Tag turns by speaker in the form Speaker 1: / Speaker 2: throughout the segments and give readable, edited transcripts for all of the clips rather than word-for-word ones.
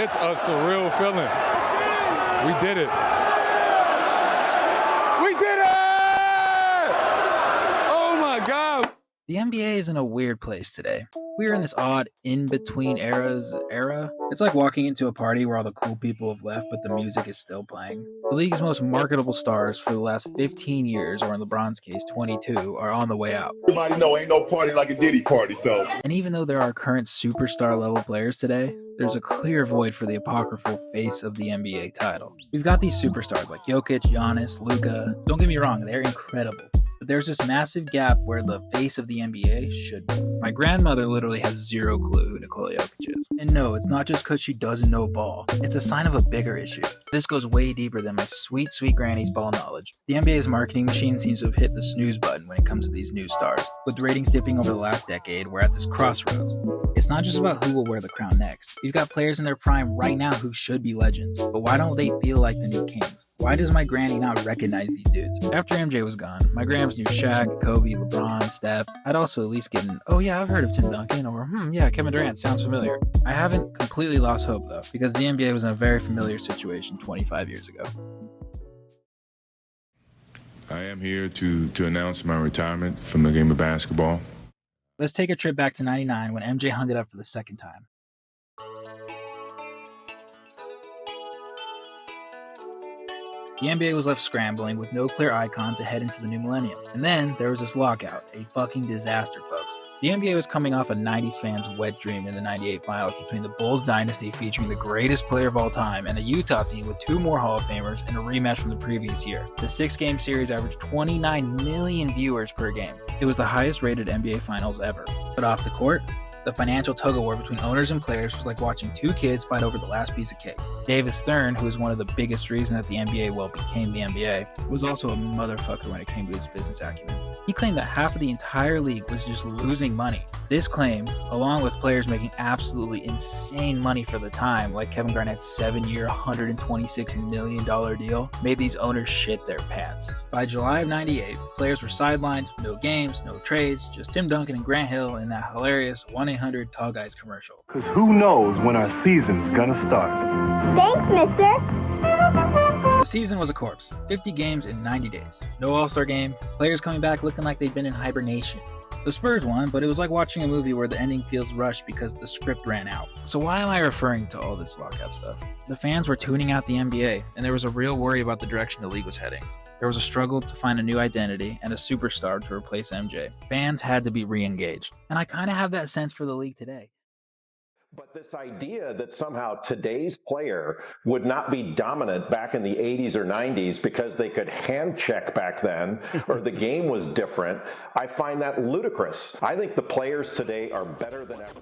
Speaker 1: It's a surreal feeling. We did it. We did it! Oh my God.
Speaker 2: The NBA is in a weird place today. We are in this odd in-between era. It's like walking into a party where all the cool people have left, but the music is still playing. The league's most marketable stars for the last 15 years, or in LeBron's case, 22, are on the way out.
Speaker 3: Everybody know ain't no party like a Diddy party, so.
Speaker 2: And even though there are current superstar level players today, there's a clear void for the apocryphal face of the NBA title. We've got these superstars like Jokic, Giannis, Luka. Don't get me wrong, they're incredible. But there's this massive gap where the face of the NBA should be. My grandmother literally has zero clue who Nikola Jokic is. And no, it's not just because she doesn't know ball. It's a sign of a bigger issue. This goes way deeper than my sweet, sweet granny's ball knowledge. The NBA's marketing machine seems to have hit the snooze button when it comes to these new stars. With ratings dipping over the last decade, we're at this crossroads. It's not just about who will wear the crown next. We've got players in their prime right now who should be legends. But why don't they feel like the new kings? Why does my granny not recognize these dudes? After MJ was gone, my grams knew Shaq, Kobe, LeBron, Steph. I'd also at least get an, oh yeah, I've heard of Tim Duncan, or yeah, Kevin Durant, sounds familiar. I haven't completely lost hope though, because the NBA was in a very familiar situation 25 years ago.
Speaker 4: I am here to announce my retirement from the game of basketball.
Speaker 2: Let's take a trip back to 99 when MJ hung it up for the second time. The NBA was left scrambling with no clear icon to head into the new millennium. And then there was this lockout, a fucking disaster, folks. The NBA was coming off a 90s fan's wet dream in the 98 finals between the Bulls dynasty featuring the greatest player of all time and a Utah team with two more Hall of Famers and a rematch from the previous year. The 6-game series averaged 29 million viewers per game. It was the highest rated NBA finals ever. But off the court, the financial tug-of-war between owners and players was like watching two kids fight over the last piece of cake. David Stern, who is one of the biggest reasons that the NBA became the NBA, was also a motherfucker when it came to his business acumen. He claimed that half of the entire league was just losing money. This claim, along with players making absolutely insane money for the time, like Kevin Garnett's 7-year, $126 million deal, made these owners shit their pants. By July of 98, players were sidelined, no games, no trades, just Tim Duncan and Grant Hill in that hilarious 1-800 Tall Guys commercial.
Speaker 5: Cause who knows when our season's gonna start.
Speaker 6: Thanks, mister.
Speaker 2: The season was a corpse. 50 games in 90 days. No All-Star game. Players coming back looking like they'd been in hibernation. The Spurs won, but it was like watching a movie where the ending feels rushed because the script ran out. So why am I referring to all this lockout stuff? The fans were tuning out the NBA, and there was a real worry about the direction the league was heading. There was a struggle to find a new identity and a superstar to replace MJ. Fans had to be re-engaged. And I kind of have that sense for the league today.
Speaker 7: But this idea that somehow today's player would not be dominant back in the 80s or 90s because they could hand check back then or the game was different, I find that ludicrous. I think the players today are better than ever.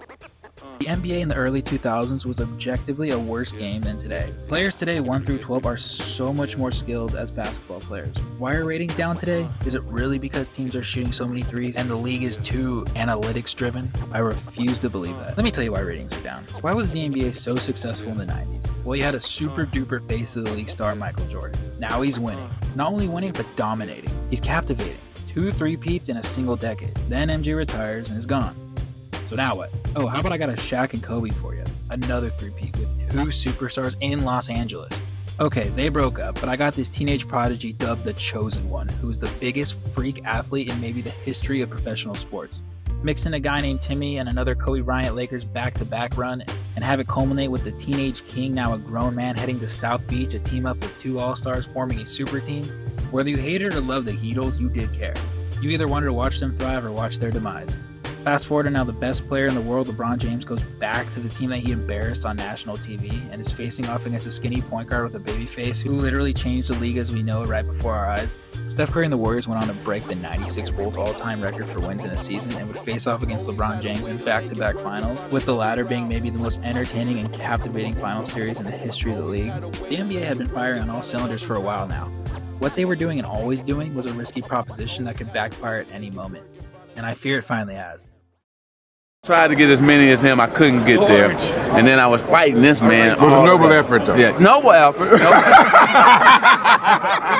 Speaker 2: The NBA in the early 2000s was objectively a worse game than today. Players today 1 through 12 are so much more skilled as basketball players. Why are ratings down today? Is it really because teams are shooting so many threes and the league is too analytics driven? I refuse to believe that. Let me tell you why ratings are down. Why was the NBA so successful in the 90s? Well, you had a super duper face of the league star, Michael Jordan. Now he's winning. Not only winning, but dominating. He's captivating. 2 3-peats in a single decade. Then MJ retires and is gone. So now what? Oh, how about I got a Shaq and Kobe for you? Another 3-peat with 2 superstars in Los Angeles. Okay, they broke up, but I got this teenage prodigy dubbed the Chosen One, who is the biggest freak athlete in maybe the history of professional sports. Mix in a guy named Timmy and another Kobe Bryant Lakers back-to-back run, and have it culminate with the teenage king, now a grown man, heading to South Beach to team up with 2 all-stars forming a super team. Whether you hated or loved the Heatles, you did care. You either wanted to watch them thrive or watch their demise. Fast forward to now the best player in the world, LeBron James, goes back to the team that he embarrassed on national TV and is facing off against a skinny point guard with a baby face who literally changed the league as we know it right before our eyes. Steph Curry and the Warriors went on to break the 96 Bulls all-time record for wins in a season and would face off against LeBron James in back-to-back finals, with the latter being maybe the most entertaining and captivating final series in the history of the league. The NBA had been firing on all cylinders for a while now. What they were doing and always doing was a risky proposition that could backfire at any moment. And I fear it finally has.
Speaker 8: Tried to get as many as him, I couldn't get there. And then I was fighting this man.
Speaker 3: It was a noble effort, though.
Speaker 8: Yeah, noble effort.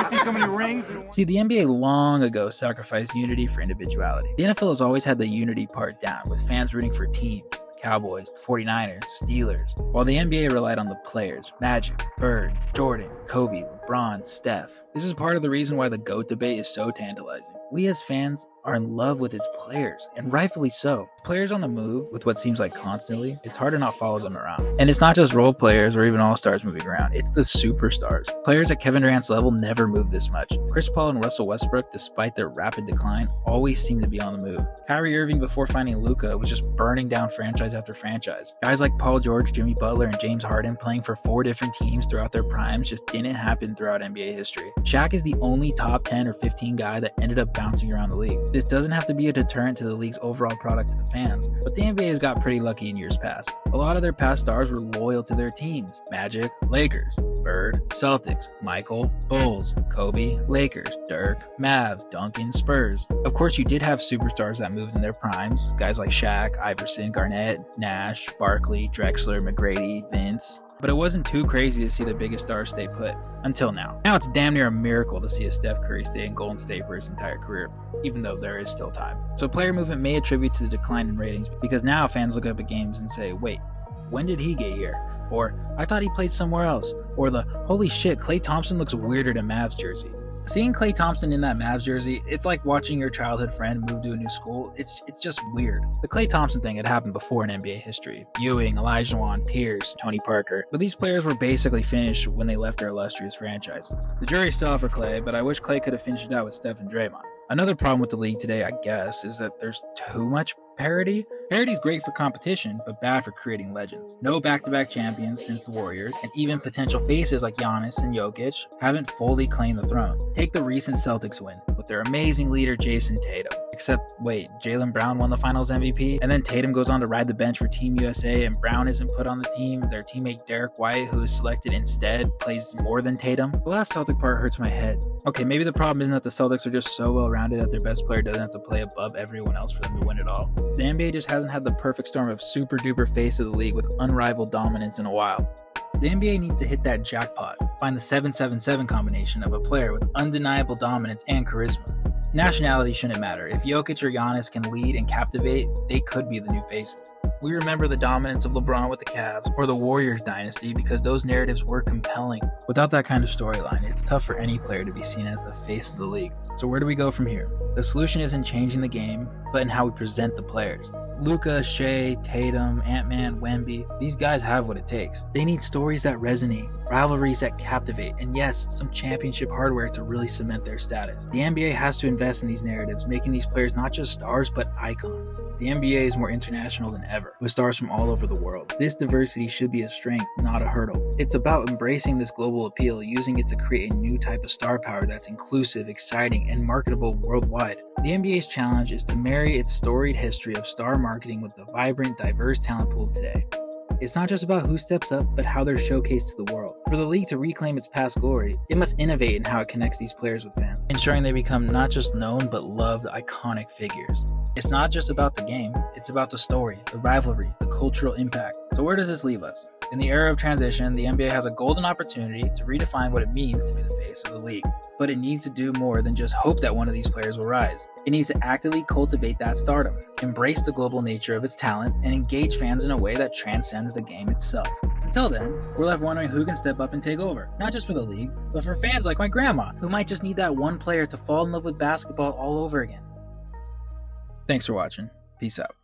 Speaker 9: See so many rings.
Speaker 2: See, the NBA long ago sacrificed unity for individuality. The NFL has always had the unity part down, with fans rooting for teams. The Cowboys, 49ers, Steelers, while the NBA relied on the players, Magic, Bird, Jordan, Kobe, LeBron, Steph. This is part of the reason why the GOAT debate is so tantalizing. We as fans are in love with its players, and rightfully so. Players on the move with what seems like constantly, it's hard to not follow them around. And it's not just role players or even all-stars moving around, it's the superstars. Players at Kevin Durant's level never move this much. Chris Paul and Russell Westbrook, despite their rapid decline, always seem to be on the move. Kyrie Irving, before finding Luka, was just burning down franchise after franchise. Guys like Paul George, Jimmy Butler, and James Harden playing for 4 different teams throughout their primes just didn't happen throughout NBA history. Shaq is the only top 10 or 15 guy that ended up bouncing around the league. This doesn't have to be a deterrent to the league's overall product to the fans, but the NBA has got pretty lucky in years past. A lot of their past stars were loyal to their teams. Magic, Lakers; Bird, Celtics; Michael, Bulls; Kobe, Lakers; Dirk, Mavs; Duncan, Spurs. Of course, you did have superstars that moved in their primes, guys like Shaq, Iverson, Garnett, Nash, Barkley, Drexler, McGrady, Vince. But it wasn't too crazy to see the biggest stars stay put, until now. Now it's damn near a miracle to see a Steph Curry stay in Golden State for his entire career, even though there is still time. So player movement may attribute to the decline in ratings, because now fans look up at games and say, wait, when did he get here? Or, I thought he played somewhere else. Or the, holy shit, Klay Thompson looks weirder than Mavs jersey. Seeing Klay Thompson in that Mavs jersey, it's like watching your childhood friend move to a new school. It's just weird. The Klay Thompson thing had happened before in NBA history. Ewing, Olajuwon, Pierce, Tony Parker. But these players were basically finished when they left their illustrious franchises. The jury's still out for Klay, but I wish Klay could have finished it out with Steph and Draymond. Another problem with the league today, I guess, is that there's too much parity. Parity's great for competition, but bad for creating legends. No back-to-back champions since the Warriors, and even potential faces like Giannis and Jokic haven't fully claimed the throne. Take the recent Celtics win, with their amazing leader Jason Tatum. Except, wait, Jaylen Brown won the Finals MVP, and then Tatum goes on to ride the bench for Team USA, and Brown isn't put on the team. Their teammate Derek White, who is selected instead, plays more than Tatum. The last Celtic part hurts my head. Okay, maybe the problem isn't that the Celtics are just so well-rounded that their best player doesn't have to play above everyone else for them to win it all. The NBA just hasn't had the perfect storm of super-duper face of the league with unrivaled dominance in a while. The NBA needs to hit that jackpot, find the 7-7-7 combination of a player with undeniable dominance and charisma. Nationality shouldn't matter. If Jokic or Giannis can lead and captivate, they could be the new faces. We remember the dominance of LeBron with the Cavs or the Warriors dynasty because those narratives were compelling. Without that kind of storyline, it's tough for any player to be seen as the face of the league. So where do we go from here? The solution isn't changing the game, but in how we present the players. Luka, Shea, Tatum, Ant-Man, Wemby, these guys have what it takes. They need stories that resonate, rivalries that captivate, and yes, some championship hardware to really cement their status. The NBA has to invest in these narratives, making these players not just stars, but icons. The NBA is more international than ever, with stars from all over the world. This diversity should be a strength, not a hurdle. It's about embracing this global appeal, using it to create a new type of star power that's inclusive, exciting, and marketable worldwide. The NBA's challenge is to marry its storied history of star marketing with the vibrant, diverse talent pool of today. It's not just about who steps up, but how they're showcased to the world. For the league to reclaim its past glory, it must innovate in how it connects these players with fans, ensuring they become not just known, but loved, iconic figures. It's not just about the game, it's about the story, the rivalry, the cultural impact. So where does this leave us? In the era of transition, the NBA has a golden opportunity to redefine what it means to be the face of the league. But it needs to do more than just hope that one of these players will rise. It needs to actively cultivate that stardom, embrace the global nature of its talent, and engage fans in a way that transcends the game itself. Until then, we're left wondering who can step up and take over. Not just for the league, but for fans like my grandma, who might just need that one player to fall in love with basketball all over again. Thanks for watching. Peace out.